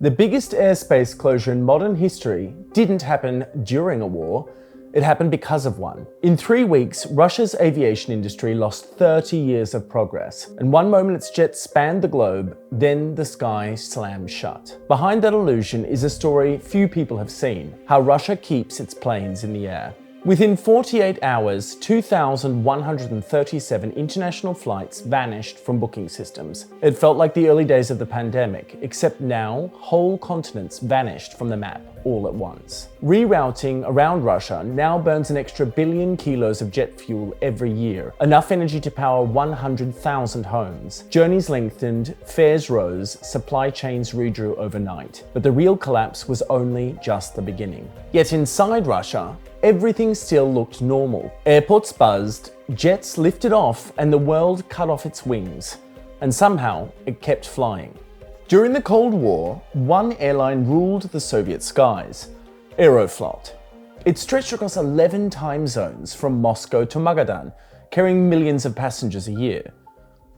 The biggest airspace closure in modern history didn't happen during a war, it happened because of one. In 3 weeks, Russia's aviation industry lost 30 years of progress. And one moment its jets spanned the globe, then the sky slammed shut. Behind that illusion is a story few people have seen: how Russia keeps its planes in the air. Within 48 hours, 2,137 international flights vanished from booking systems. It felt like the early days of the pandemic, except now whole continents vanished from the map all at once. Rerouting around Russia now burns an extra billion kilos of jet fuel every year, enough energy to power 100,000 homes. Journeys lengthened, fares rose, supply chains redrew overnight. But the real collapse was only just the beginning. Yet inside Russia, everything still looked normal. Airports buzzed, jets lifted off, and the world cut off its wings. And somehow, it kept flying. During the Cold War, one airline ruled the Soviet skies: Aeroflot. It stretched across 11 time zones from Moscow to Magadan, carrying millions of passengers a year.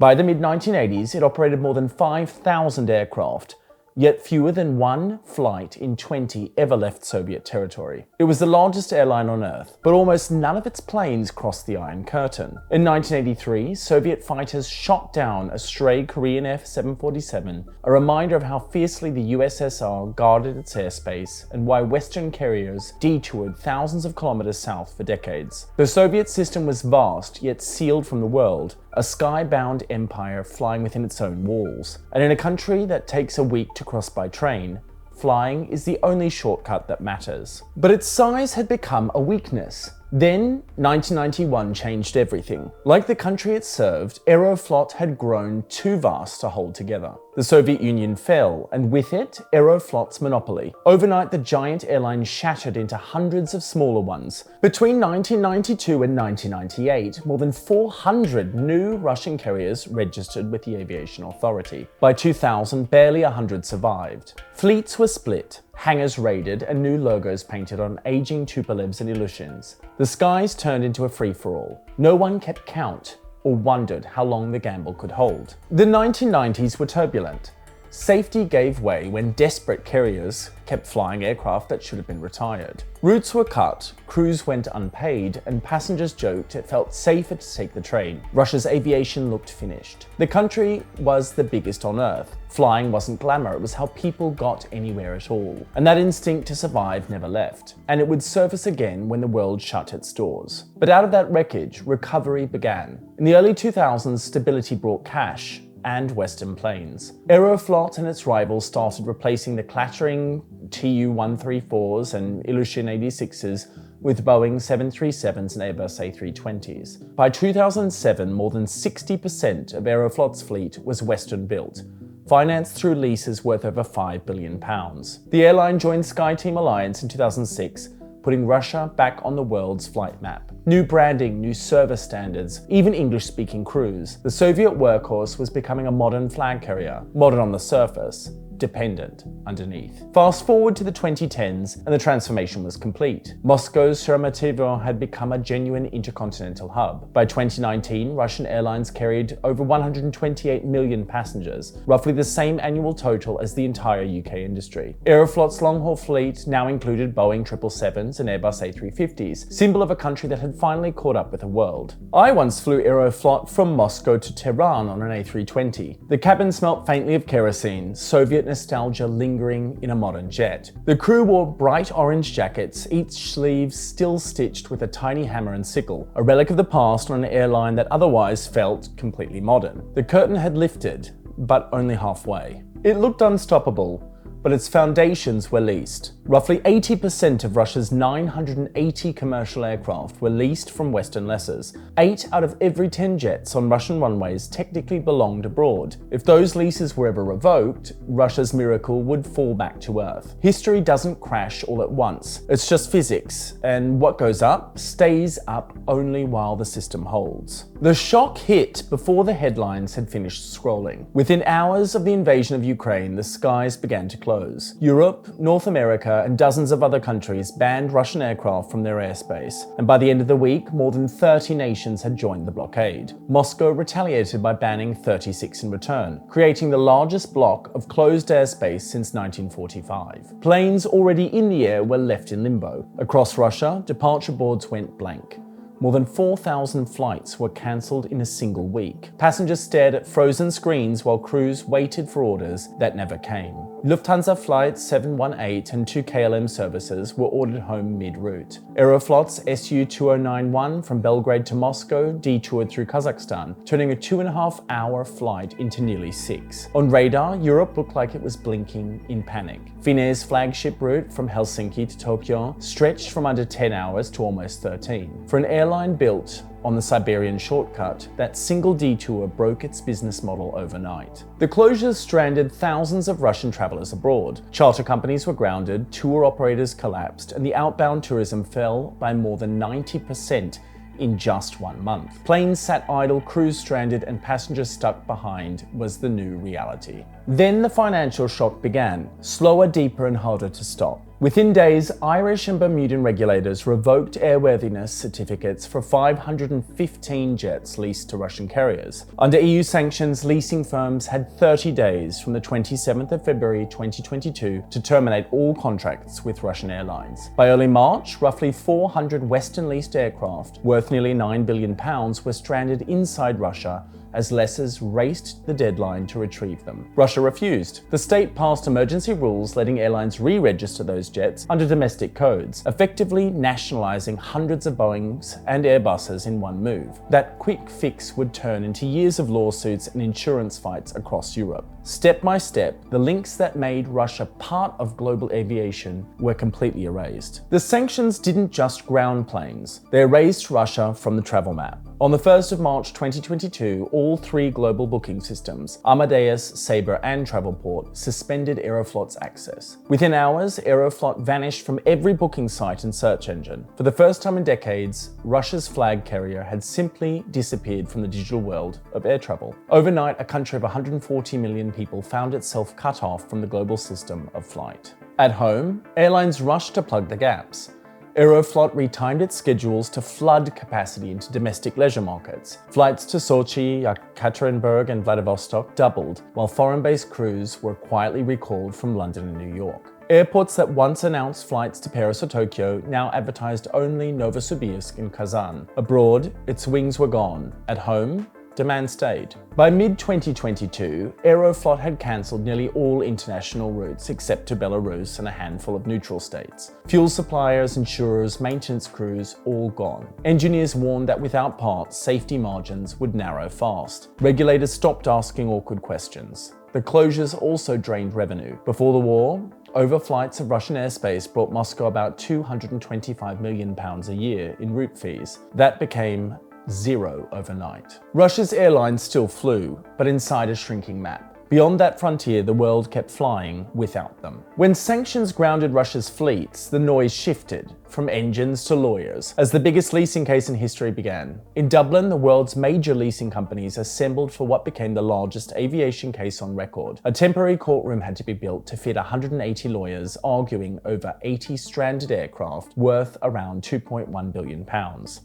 By the mid-1980s, it operated more than 5,000 aircraft, yet fewer than one flight in 20 ever left Soviet territory. It was the largest airline on Earth, but almost none of its planes crossed the Iron Curtain. In 1983, Soviet fighters shot down a stray Korean F-747, a reminder of how fiercely the USSR guarded its airspace and why Western carriers detoured thousands of kilometers south for decades. The Soviet system was vast, yet sealed from the world, a sky-bound empire flying within its own walls. And in a country that takes a week to cross by train, flying is the only shortcut that matters. But its size had become a weakness. Then, 1991 changed everything. Like the country it served, Aeroflot had grown too vast to hold together. The Soviet Union fell, and with it, Aeroflot's monopoly. Overnight, the giant airline shattered into hundreds of smaller ones. Between 1992 and 1998, more than 400 new Russian carriers registered with the Aviation Authority. By 2000, barely 100 survived. Fleets were split, hangars raided, and new logos painted on aging Tupolevs and Ilyushins. The skies turned into a free-for-all. No one kept count or wondered how long the gamble could hold. The 1990s were turbulent. Safety gave way when desperate carriers kept flying aircraft that should have been retired. Routes were cut, crews went unpaid, and passengers joked it felt safer to take the train. Russia's aviation looked finished. The country was the biggest on Earth. Flying wasn't glamour, it was how people got anywhere at all. And that instinct to survive never left. And it would surface again when the world shut its doors. But out of that wreckage, recovery began. In the early 2000s, stability brought cash and Western planes. Aeroflot and its rivals started replacing the clattering Tu-134s and Ilyushin 86s with Boeing 737s and Airbus A320s. By 2007, more than 60% of Aeroflot's fleet was Western-built, financed through leases worth over £5 billion. The airline joined SkyTeam Alliance in 2006, putting Russia back on the world's flight map. New branding, new service standards, even English-speaking crews. The Soviet workhorse was becoming a modern flag carrier, modern on the surface, dependent underneath. Fast forward to the 2010s and the transformation was complete. Moscow's Sheremetyevo had become a genuine intercontinental hub. By 2019, Russian airlines carried over 128 million passengers, roughly the same annual total as the entire UK industry. Aeroflot's long-haul fleet now included Boeing 777s and Airbus A350s, symbol of a country that had finally caught up with the world. I once flew Aeroflot from Moscow to Tehran on an A320. The cabin smelt faintly of kerosene, Soviet nostalgia lingering in a modern jet. The crew wore bright orange jackets, each sleeve still stitched with a tiny hammer and sickle, a relic of the past on an airline that otherwise felt completely modern. The curtain had lifted, but only halfway. It looked unstoppable, but its foundations were leased. Roughly 80% of Russia's 980 commercial aircraft were leased from Western lessors. 8 out of every 10 jets on Russian runways technically belonged abroad. If those leases were ever revoked, Russia's miracle would fall back to Earth. History doesn't crash all at once. It's just physics, and what goes up stays up only while the system holds. The shock hit before the headlines had finished scrolling. Within hours of the invasion of Ukraine, the skies began to close. Europe, North America, America and dozens of other countries banned Russian aircraft from their airspace, and by the end of the week, more than 30 nations had joined the blockade. Moscow retaliated by banning 36 in return, creating the largest block of closed airspace since 1945. Planes already in the air were left in limbo. Across Russia, departure boards went blank. More than 4,000 flights were cancelled in a single week. Passengers stared at frozen screens while crews waited for orders that never came. Lufthansa flights 718 and 2 KLM services were ordered home mid-route. Aeroflot's SU-2091 from Belgrade to Moscow detoured through Kazakhstan, turning a 2.5-hour flight into nearly 6. On radar, Europe looked like it was blinking in panic. Finnair's flagship route from Helsinki to Tokyo stretched from under 10 hours to almost 13. For an airline built on the Siberian shortcut, that single detour broke its business model overnight. The closures stranded thousands of Russian travelers abroad. Charter companies were grounded, tour operators collapsed, and the outbound tourism fell by more than 90% in just 1 month. Planes sat idle, crews stranded, and passengers stuck behind was the new reality. Then the financial shock began, slower, deeper, and harder to stop. Within days, Irish and Bermudan regulators revoked airworthiness certificates for 515 jets leased to Russian carriers. Under EU sanctions, leasing firms had 30 days from the 27th of February 2022 to terminate all contracts with Russian airlines. By early March, roughly 400 Western-leased aircraft, worth nearly £9 billion, were stranded inside Russia as lessors raced the deadline to retrieve them. Russia refused. The state passed emergency rules letting airlines re-register those jets under domestic codes, effectively nationalizing hundreds of Boeings and Airbuses in one move. That quick fix would turn into years of lawsuits and insurance fights across Europe. Step by step, the links that made Russia part of global aviation were completely erased. The sanctions didn't just ground planes, they erased Russia from the travel map. On the 1st of March 2022, all 3 global booking systems, Amadeus, Sabre, and Travelport, suspended Aeroflot's access. Within hours, Aeroflot vanished from every booking site and search engine. For the first time in decades, Russia's flag carrier had simply disappeared from the digital world of air travel. Overnight, a country of 140 million people found itself cut off from the global system of flight. At home, airlines rushed to plug the gaps. Aeroflot retimed its schedules to flood capacity into domestic leisure markets. Flights to Sochi, Yekaterinburg, and Vladivostok doubled, while foreign-based crews were quietly recalled from London and New York. Airports that once announced flights to Paris or Tokyo now advertised only Novosibirsk and Kazan. Abroad, its wings were gone. At home, demand stayed. By mid-2022, Aeroflot had cancelled nearly all international routes except to Belarus and a handful of neutral states. Fuel suppliers, insurers, maintenance crews, all gone. Engineers warned that without parts, safety margins would narrow fast. Regulators stopped asking awkward questions. The closures also drained revenue. Before the war, overflights of Russian airspace brought Moscow about £225 million a year in route fees. That became zero overnight. Russia's airlines still flew, but inside a shrinking map. Beyond that frontier, the world kept flying without them. When sanctions grounded Russia's fleets, the noise shifted from engines to lawyers as the biggest leasing case in history began. In Dublin, the world's major leasing companies assembled for what became the largest aviation case on record. A temporary courtroom had to be built to fit 180 lawyers arguing over 80 stranded aircraft worth around £2.1 billion.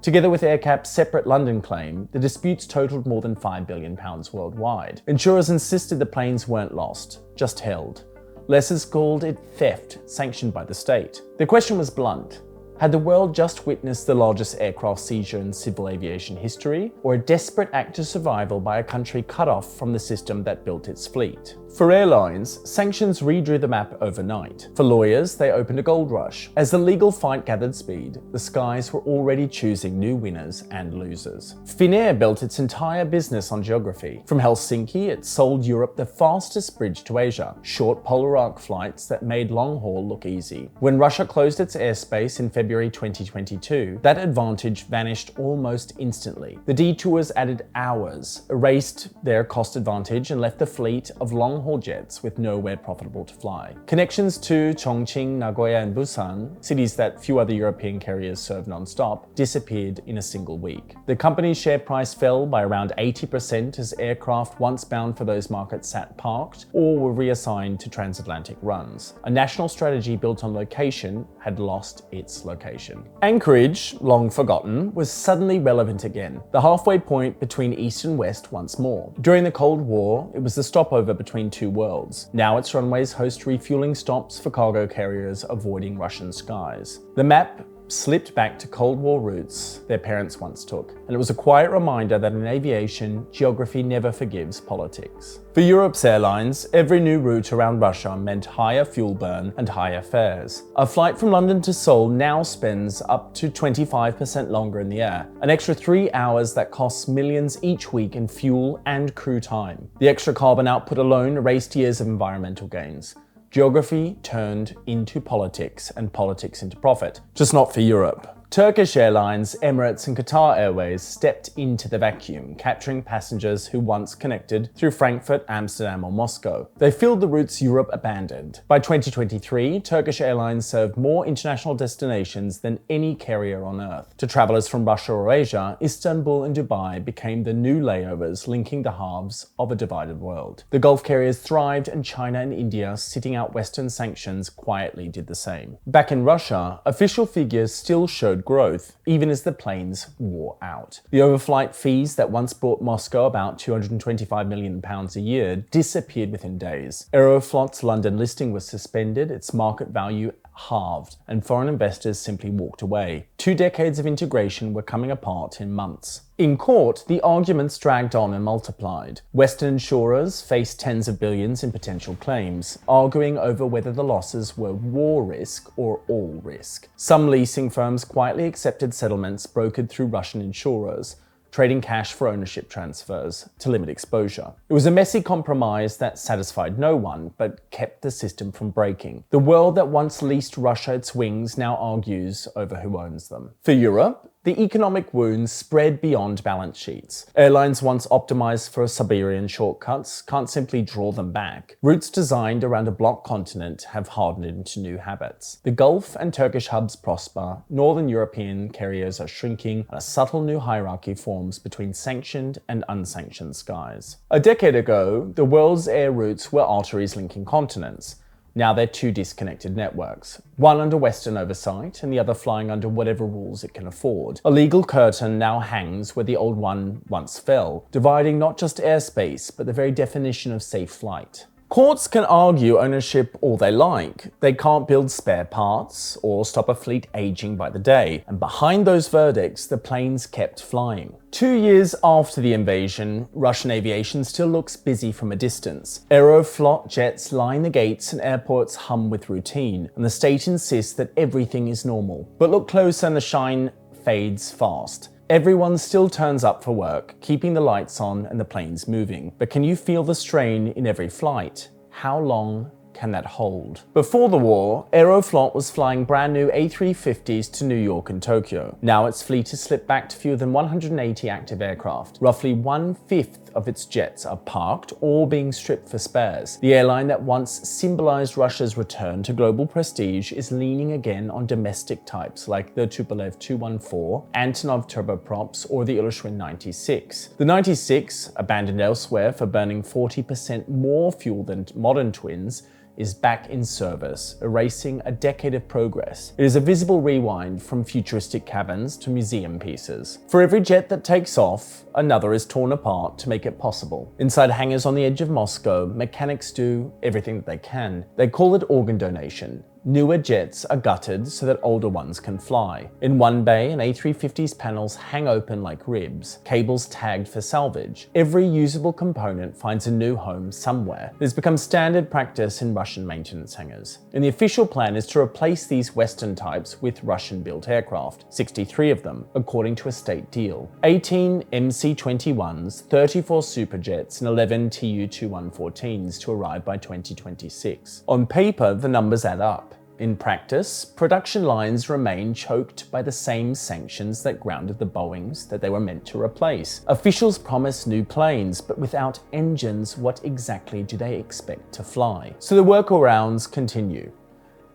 Together with AerCap's separate London claim, the disputes totaled more than £5 billion worldwide. Insurers insisted the planes weren't lost, just held. Lessors called it theft, sanctioned by the state. The question was blunt. Had the world just witnessed the largest aircraft seizure in civil aviation history, or a desperate act of survival by a country cut off from the system that built its fleet? For airlines, sanctions redrew the map overnight. For lawyers, they opened a gold rush. As the legal fight gathered speed, the skies were already choosing new winners and losers. Finnair built its entire business on geography. From Helsinki, it sold Europe the fastest bridge to Asia, short polar arc flights that made long haul look easy. When Russia closed its airspace in February 2022, that advantage vanished almost instantly. The detours added hours, erased their cost advantage, and left the fleet of long long-haul jets with nowhere profitable to fly. Connections to Chongqing, Nagoya, and Busan, cities that few other European carriers serve non-stop, disappeared in a single week. The company's share price fell by around 80% as aircraft once bound for those markets sat parked or were reassigned to transatlantic runs. A national strategy built on location had lost its location. Anchorage, long forgotten, was suddenly relevant again, the halfway point between East and West once more. During the Cold War, it was the stopover between two worlds. Now its runways host refueling stops for cargo carriers avoiding Russian skies. The map slipped back to Cold War routes their parents once took, and it was a quiet reminder that in aviation, geography never forgives politics. For Europe's airlines, every new route around Russia meant higher fuel burn and higher fares. A flight from London to Seoul now spends up to 25% longer in the air, an extra 3 hours that costs millions each week in fuel and crew time. The extra carbon output alone erased years of environmental gains. Geography turned into politics and politics into profit, just not for Europe. Turkish Airlines, Emirates, and Qatar Airways stepped into the vacuum, capturing passengers who once connected through Frankfurt, Amsterdam, or Moscow. They filled the routes Europe abandoned. By 2023, Turkish Airlines served more international destinations than any carrier on Earth. To travelers from Russia or Asia, Istanbul and Dubai became the new layovers linking the halves of a divided world. The Gulf carriers thrived, and China and India, sitting out Western sanctions, quietly did the same. Back in Russia, official figures still showed growth, even as the planes wore out. The overflight fees that once brought Moscow about £225 million a year disappeared within days. Aeroflot's London listing was suspended, its market value halved, and foreign investors simply walked away. 2 decades of integration were coming apart in months. In court, the arguments dragged on and multiplied. Western insurers faced tens of billions in potential claims, arguing over whether the losses were war risk or all risk. Some leasing firms quietly accepted settlements brokered through Russian insurers, trading cash for ownership transfers to limit exposure. It was a messy compromise that satisfied no one, but kept the system from breaking. The world that once leased Russia its wings now argues over who owns them. For Europe, the economic wounds spread beyond balance sheets. Airlines once optimized for Siberian shortcuts can't simply draw them back. Routes designed around a block continent have hardened into new habits. The Gulf and Turkish hubs prosper, Northern European carriers are shrinking, and a subtle new hierarchy forms between sanctioned and unsanctioned skies. A decade ago, the world's air routes were arteries linking continents. Now they're 2 disconnected networks, one under Western oversight and the other flying under whatever rules it can afford. A legal curtain now hangs where the old one once fell, dividing not just airspace, but the very definition of safe flight. Courts can argue ownership all they like. They can't build spare parts or stop a fleet aging by the day. And behind those verdicts, the planes kept flying. 2 years after the invasion, Russian aviation still looks busy from a distance. Aeroflot jets line the gates and airports hum with routine, and the state insists that everything is normal. But look closer and the shine fades fast. Everyone still turns up for work, keeping the lights on and the planes moving. But can you feel the strain in every flight? How long can that hold? Before the war, Aeroflot was flying brand new A350s to New York and Tokyo. Now its fleet has slipped back to fewer than 180 active aircraft. Roughly 1/5 of its jets are parked or being stripped for spares. The airline that once symbolized Russia's return to global prestige is leaning again on domestic types like the Tupolev 214, Antonov turboprops, or the Ilyushin 96. The 96, abandoned elsewhere for burning 40% more fuel than modern twins, is back in service, erasing a decade of progress. It is a visible rewind from futuristic cabins to museum pieces. For every jet that takes off, another is torn apart to make it possible. Inside hangars on the edge of Moscow, mechanics do everything that they can. They call it organ donation. Newer jets are gutted so that older ones can fly. In one bay, an A350's panels hang open like ribs, cables tagged for salvage. Every usable component finds a new home somewhere. It has become standard practice in Russian maintenance hangars. And the official plan is to replace these Western types with Russian-built aircraft, 63 of them, according to a state deal. 18 MC-21s, 34 Superjets, and 11 Tu-214s to arrive by 2026. On paper, the numbers add up. In practice, production lines remain choked by the same sanctions that grounded the Boeings that they were meant to replace. Officials promise new planes, but without engines, what exactly do they expect to fly? So the workarounds continue.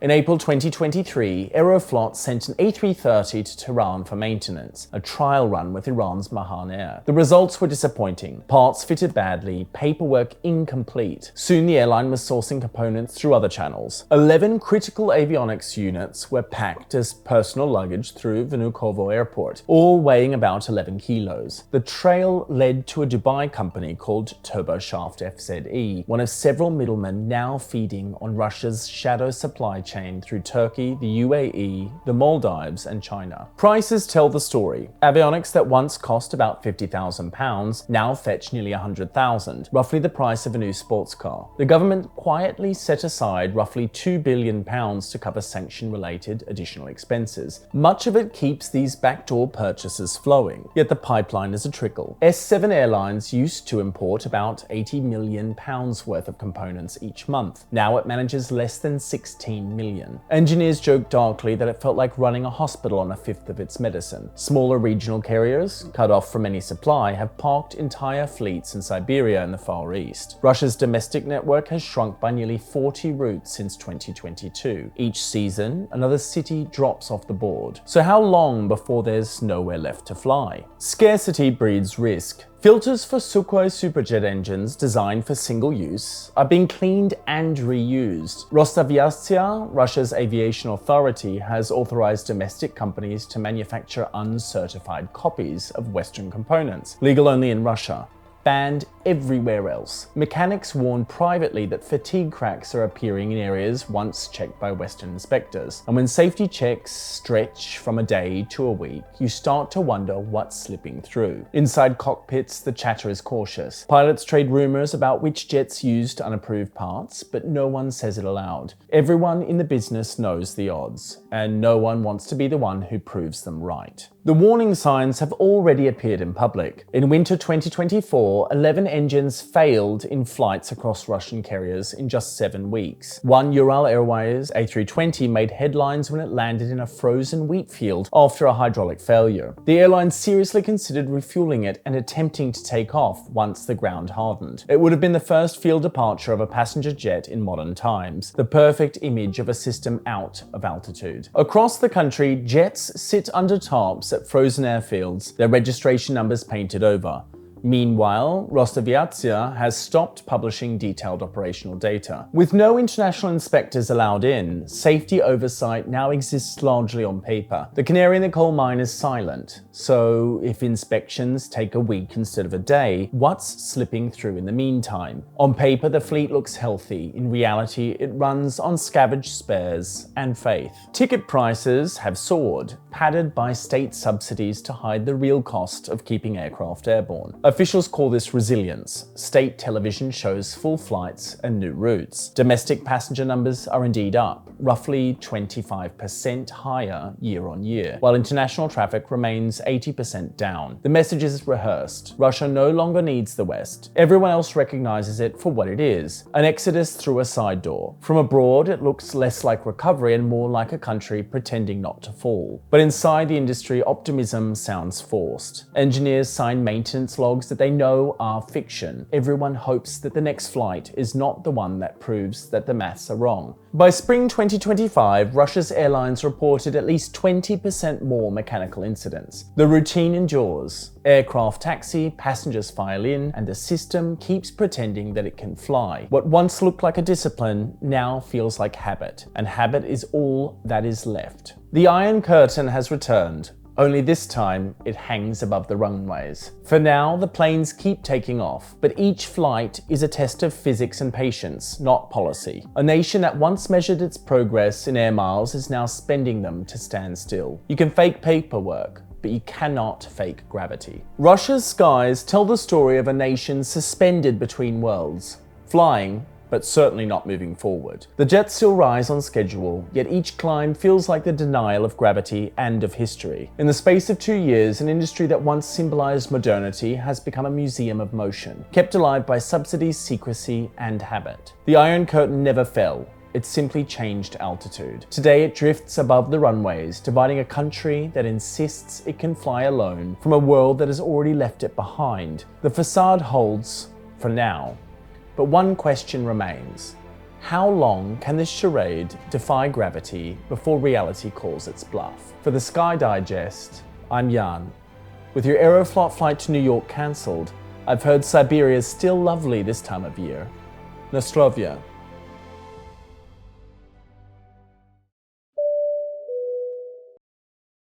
In April 2023, Aeroflot sent an A330 to Tehran for maintenance, a trial run with Iran's Mahan Air. The results were disappointing. Parts fitted badly, paperwork incomplete. Soon the airline was sourcing components through other channels. 11 critical avionics units were packed as personal luggage through Vnukovo Airport, all weighing about 11 kilos. The trail led to a Dubai company called Turboshaft FZE, one of several middlemen now feeding on Russia's shadow supply chain through Turkey, the UAE, the Maldives, and China. Prices tell the story. Avionics that once cost about £50,000 now fetch nearly £100,000, roughly the price of a new sports car. The government quietly set aside roughly £2 billion to cover sanction-related additional expenses. Much of it keeps these backdoor purchases flowing, yet the pipeline is a trickle. S7 Airlines used to import about £80 million worth of components each month. Now it manages less than 16 million. Engineers joke darkly that it felt like running a hospital on a fifth of its medicine. Smaller regional carriers, cut off from any supply, have parked entire fleets in Siberia and the Far East. Russia's domestic network has shrunk by nearly 40 routes since 2022. Each season, another city drops off the board. So how long before there's nowhere left to fly? Scarcity breeds risk. Filters for Sukhoi Superjet engines designed for single use are being cleaned and reused. Rosaviatsia, Russia's aviation authority, has authorized domestic companies to manufacture uncertified copies of Western components, legal only in Russia. Banned everywhere else. Mechanics warn privately that fatigue cracks are appearing in areas once checked by Western inspectors. And when safety checks stretch from a day to a week, you start to wonder what's slipping through. Inside cockpits, the chatter is cautious. Pilots trade rumors about which jets used unapproved parts, but no one says it aloud. Everyone in the business knows the odds, and no one wants to be the one who proves them right. The warning signs have already appeared in public. In winter 2024, 11 engines failed in flights across Russian carriers in just 7 weeks. One Ural Airways A320 made headlines when it landed in a frozen wheat field after a hydraulic failure. The airline seriously considered refueling it and attempting to take off once the ground hardened. It would have been the first field departure of a passenger jet in modern times, the perfect image of a system out of altitude. Across the country, jets sit under tarps at frozen airfields, their registration numbers painted over. Meanwhile, Rosaviatsia has stopped publishing detailed operational data. With no international inspectors allowed in, safety oversight now exists largely on paper. The canary in the coal mine is silent, so if inspections take a week instead of a day, what's slipping through in the meantime? On paper, the fleet looks healthy. In reality, it runs on scavenged spares and faith. Ticket prices have soared, padded by state subsidies to hide the real cost of keeping aircraft airborne. Officials call this resilience. State television shows full flights and new routes. Domestic passenger numbers are indeed up, roughly 25% higher year on year, while international traffic remains 80% down. The message is rehearsed. Russia no longer needs the West. Everyone else recognizes it for what it is, an exodus through a side door. From abroad, it looks less like recovery and more like a country pretending not to fall. But inside the industry, optimism sounds forced. Engineers sign maintenance logs that they know are fiction. Everyone hopes that the next flight is not the one that proves that the maths are wrong. By spring 2025, Russia's airlines reported at least 20% more mechanical incidents. The routine endures. Aircraft taxi, passengers file in, and the system keeps pretending that it can fly. What once looked like a discipline now feels like habit, and habit is all that is left. The Iron Curtain has returned. Only this time, it hangs above the runways. For now, the planes keep taking off, but each flight is a test of physics and patience, not policy. A nation that once measured its progress in air miles is now spending them to stand still. You can fake paperwork, but you cannot fake gravity. Russia's skies tell the story of a nation suspended between worlds, flying, but certainly not moving forward. The jets still rise on schedule, yet each climb feels like the denial of gravity and of history. In the space of 2 years, an industry that once symbolized modernity has become a museum of motion, kept alive by subsidies, secrecy, and habit. The Iron Curtain never fell. it simply changed altitude. Today it drifts above the runways, dividing a country that insists it can fly alone from a world that has already left it behind. The facade holds for now, but one question remains. How long can this charade defy gravity before reality calls its bluff? For the Sky Digest, I'm Jan. With your Aeroflot flight to New York cancelled, I've heard Siberia's still lovely this time of year. Nostrovia.